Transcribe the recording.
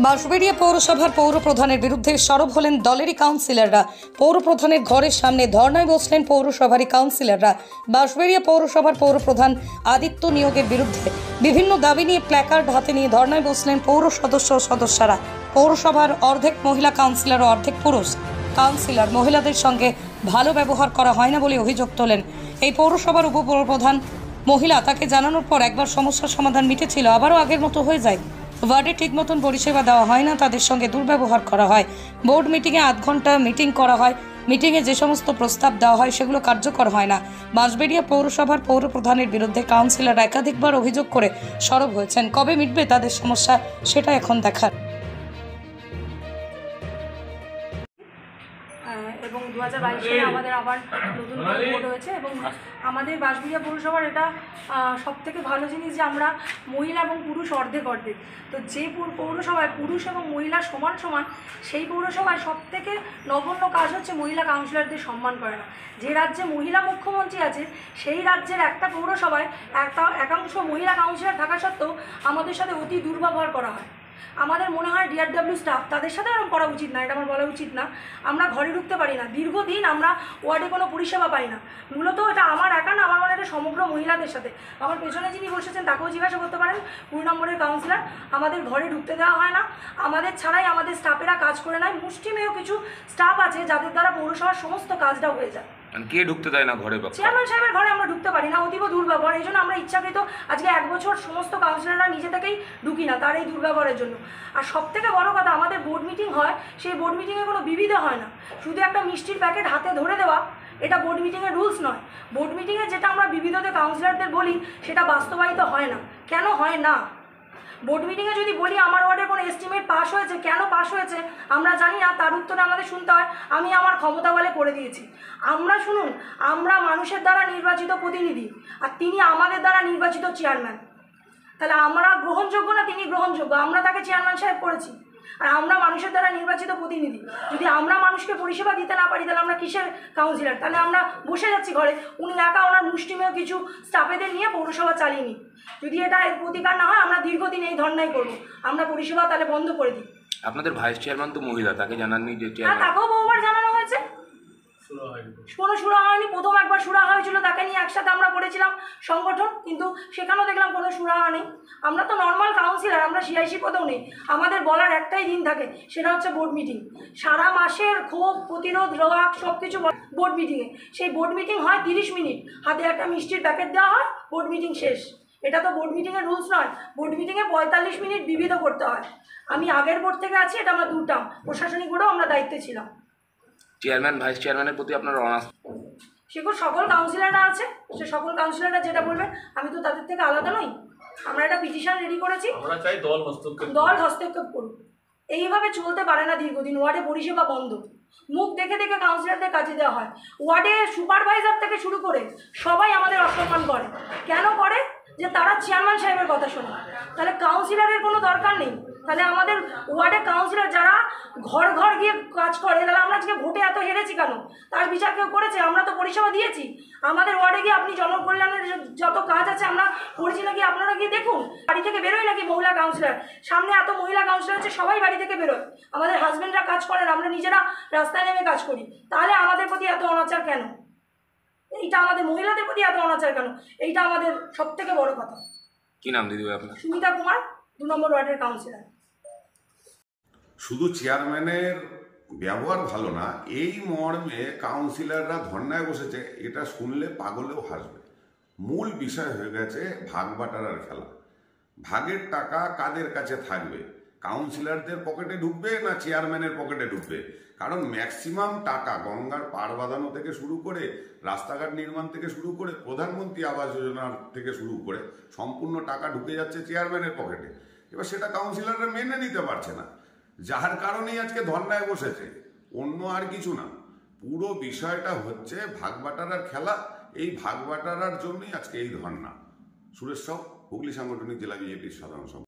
বাঁশবেড়িয়া পৌরসভার পৌরপ্রধানের বিরুদ্ধে সরব হলেন দলেরই কাউন্সিলররা। পৌরপ্রধানের ঘরের সামনে ধর্নায় বসলেন পৌরসভারই কাউন্সিলররা। বাঁশবেড়িয়া পৌরসভার পৌরপ্রধান আদিত্য নিয়োগের বিরুদ্ধে বিভিন্ন দাবি নিয়ে প্ল্যাকার্ড হাতে নিয়ে ধর্নায় বসলেন পৌর সদস্য ও সদস্যরা। পৌরসভার অর্ধেক মহিলা কাউন্সিলর ও অর্ধেক পুরুষ কাউন্সিলর। মহিলাদের সঙ্গে ভালো ব্যবহার করা হয় না বলে অভিযোগ তোলেন এই পৌরসভার উপপ্রধান। মহিলা তাকে জানানোর পর একবার সমস্যার সমাধান মিটেছিল, আবারও আগের মতো হয়ে যায়। ওয়ার্ডে ঠিক মতন পরিষেবা দেওয়া হয় না, তাদের সঙ্গে দুর্ব্যবহার করা হয়। বোর্ড মিটিংয়ে আধ ঘন্টা মিটিং করা হয়, মিটিংয়ে যে সমস্ত প্রস্তাব দেওয়া হয় সেগুলো কার্যকর হয় না। বাঁশবেড়িয়া পৌরসভার পৌরপ্রধানের বিরুদ্ধে কাউন্সিলর একাধিকবার অভিযোগ করে সরব হয়েছেন। কবে মিটবে তাদের সমস্যা সেটা এখন দেখার। এবং 2022 সালে আমাদের আবার নতুন ভোট হয়েছে এবং আমাদের বাঁশবেড়িয়া পৌরসভার এটা সবথেকে ভালো জিনিস যে আমরা মহিলা এবং পুরুষ অর্ধেক অর্ধেক। তো যে পৌরসভায় পুরুষ এবং মহিলা সমান সমান, সেই পৌরসভায় সবথেকে নগণ্য কাজ হচ্ছে মহিলা কাউন্সিলরদের সম্মান করে না। যে রাজ্যে মহিলা মুখ্যমন্ত্রী আছে সেই রাজ্যের একটা পৌরসভায় একাংশ মহিলা কাউন্সিলর থাকা সত্ত্বেও আমাদের সাথে অতি দুর্ব্যবহার করা হয়। আমাদের মনে হয় ডিআরডব্লিউ স্টাফ, তাদের সাথে এরকম করা উচিত না, এটা আমার বলা উচিত না। আমরা ঘরে ঢুকতে পারি না, দীর্ঘদিন আমরা ওয়ার্ডে কোনো পরিষেবা পাই না। মূলত এটা আমার একা না, আমার মনে হয় এটা সমগ্র মহিলাদের সাথে। আমার পেছনে যিনি বসেছেন তাকেও জিজ্ঞাসা করতে পারেন, 2 নম্বরের কাউন্সিলর। আমাদের ঘরে ঢুকতে দেওয়া হয় না, আমাদের ছাড়াই আমাদের স্টাফেরা কাজ করে নেয়। মুষ্টিমেয় কিছু স্টাফ আছে যাদের দ্বারা পৌরসভার সমস্ত কাজটা হয়ে যায়। কে ঢুকতে দেয় না ঘরে? চেয়ারম্যান সাহেবের ঘরে আমরা ঢুকতে পারি না, অতীব দুর্ব্যবহার। এই জন্য আমরা ইচ্ছাকৃত আজকে 1 বছর সমস্ত কাউন্সিলররা নিজে থেকেই ঢুকি না তার এই দুর্ব্যবহারের জন্য। আর সবথেকে বড় কথা, আমাদের বোর্ড মিটিং হয়, সেই বোর্ড মিটিংয়ে কোনো বিবিধা হয় না। শুধু একটা মিষ্টির প্যাকেট হাতে ধরে দেওয়া এটা বোর্ড মিটিংয়ের রুলস নয়। বোর্ড মিটিংয়ে যেটা আমরা বিবিধতে কাউন্সিলরদের বলি সেটা বাস্তবায়িত হয় না। কেন হয় না? বোর্ড মিটিংয়ে যদি বলি আমার ওয়ার্ডে কোনো এস্টিমেট পাস হয়েছে, কেন পাস হয়েছে আমরা জানি না, তার উত্তরে আমাদের শুনতে হয় আমি আমার ক্ষমতা বলে করে দিয়েছি। আমরা শুনুন, আমরা মানুষের দ্বারা নির্বাচিত প্রতিনিধি আর তিনি আমাদের দ্বারা নির্বাচিত চেয়ারম্যান। তাহলে আমরা গ্রহণযোগ্য না তিনি গ্রহণযোগ্য? আমরা তাকে চেয়ারম্যান সাহেব করেছি আর আমরা মানুষের দ্বারা নির্বাচিত প্রতিনিধি। যদি আমরা মানুষকে পরিষেবা দিতে না পারি তাহলে আমরা কিসের কাউন্সিলর? তাহলে আমরা বসে যাচ্ছি ঘরে। উনি একা ওনার মুষ্টিমেয় কিছু স্টাফেদের নিয়ে পৌরসভা চালিয়ে নিই। যদি এটা এর প্রতিকার না হয় আমরা দীর্ঘদিন এই ধর্নাই করবো, আমরা পরিষেবা তাহলে বন্ধ করে দিই। আপনাদের ভাইস চেয়ারম্যান তো মহিলা, তাকে জানাননি যে? হ্যাঁ, তাকেও বহুবার জানানো হয়েছে, কোনো সুরা হয়নি। প্রথম একবার সুরা হয়েছিল, তাকে নিয়ে একসাথে আমরা করেছিলাম সংগঠন, কিন্তু সেখানেও দেখলাম কোনো সুরা নেই। আমরা তো নর্মাল কাউন্সিলর, আমরা সিআইসি পদেও নেই। আমাদের বলার একটাই দিন থাকে, সেটা হচ্ছে বোর্ড মিটিং। সারা মাসের ক্ষোভ, প্রতিরোধ, রাগ সব কিছু বোর্ড মিটিংয়ে। সেই বোর্ড মিটিং হয় 30 মিনিট, হাতে একটা মিষ্টির প্যাকেট দেওয়া হয়, বোর্ড মিটিং শেষ। এটা তো বোর্ড মিটিংয়ের রুলস নয়। বোর্ড মিটিংয়ে 45 মিনিট বিবিধ করতে হয়। আমি আগের বোর্ড থেকে আছি, এটা আমার 2 টার্ম, প্রশাসনিক বোর্ডেও আমরা দায়িত্বে ছিলাম। চেয়ারম্যান ভাইস চেয়ারম্যানের প্রতি আপনার সেগুলো সকল কাউন্সিলররা আছে, সে সকল কাউন্সিলররা যেটা বলবেন, আমি তো তাদের থেকে আলাদা নই। আমরা একটা পিটিশন রেডি করেছি, আমরা চাই দল হস্তক্ষেপ করুন। এইভাবে চলতে পারে না দীর্ঘদিন। ওয়ার্ডে পরিষেবা বন্ধ, মুখ দেখে দেখে কাউন্সিলরদের কাজে দেওয়া হয়। ওয়ার্ডে সুপারভাইজার থেকে শুরু করে সবাই আমাদের অসম্মান করে। কেন করে? যে তারা চেয়ারম্যান সাহেবের কথা শোনে। তাহলে কাউন্সিলরের কোনো দরকার নেই। তাহলে আমাদের ওয়ার্ডে কাউন্সিলর যারা ঘর ঘর গিয়ে কাজ করে, তাহলে আমরা আজকে ভোটে এত হেরেছি কেন? তার বিচার কেউ করেছে? আমরা তো পরিষেবা দিয়েছি। আমাদের ওয়ার্ডে গিয়ে আপনি জনকল্যাণের যত কাজ আছে আমরা করেছি নাকি, আপনারা গিয়ে দেখুন। বাড়ি থেকে বেরোয় নাকি মহিলা কাউন্সিলর? সামনে এত মহিলা কাউন্সিলর আছে, সবাই বাড়ি থেকে বেরোয়। আমাদের হাজব্যান্ডরা কাজ করেন, আমরা নিজেরা রাস্তায় নেমে কাজ করি। তাহলে আমাদের প্রতি এত অনাচার কেন? এইটা আমাদের মহিলাদের প্রতি এত অনাচার কেন? এইটা আমাদের সব থেকে বড় কথা। কি নাম দিদি আপনার? সুমিতা কুমার, 2 নম্বর ওয়ার্ডের কাউন্সিলর। শুধু চেয়ারম্যানের ব্যবহার ভালো না, এই মর্মে কাউন্সিলররা ধর্নায় বসেছে, এটা শুনলে পাগলেও হাসবে। মূল বিষয় হয়ে গেছে ভাগ বাটারার খেলা। ভাগের টাকা কাদের কাছে থাকবে? কাউন্সিলরদের পকেটে ঢুকবে না চেয়ারম্যানের পকেটে ঢুকবে? কারণ ম্যাক্সিমাম টাকা গঙ্গার পাড় বাঁধানো থেকে শুরু করে, রাস্তাঘাট নির্মাণ থেকে শুরু করে, প্রধানমন্ত্রী আবাস যোজনার থেকে শুরু করে সম্পূর্ণ টাকা ঢুকে যাচ্ছে চেয়ারম্যানের পকেটে। এবার সেটা কাউন্সিলররা মেনে নিতে পারছে না, যার কারণেই আজকে ধর্নায় বসেছে। অন্য আর কিছু না, পুরো বিষয়টা হচ্ছে ভাগবাটারার খেলা। এই ভাগবাটারার জন্যই আজকে এই ধর্না। সুরেশ সাউ, হুগলি সাংগঠনিক জেলা বিজেপির সাধারণ সম্পাদক।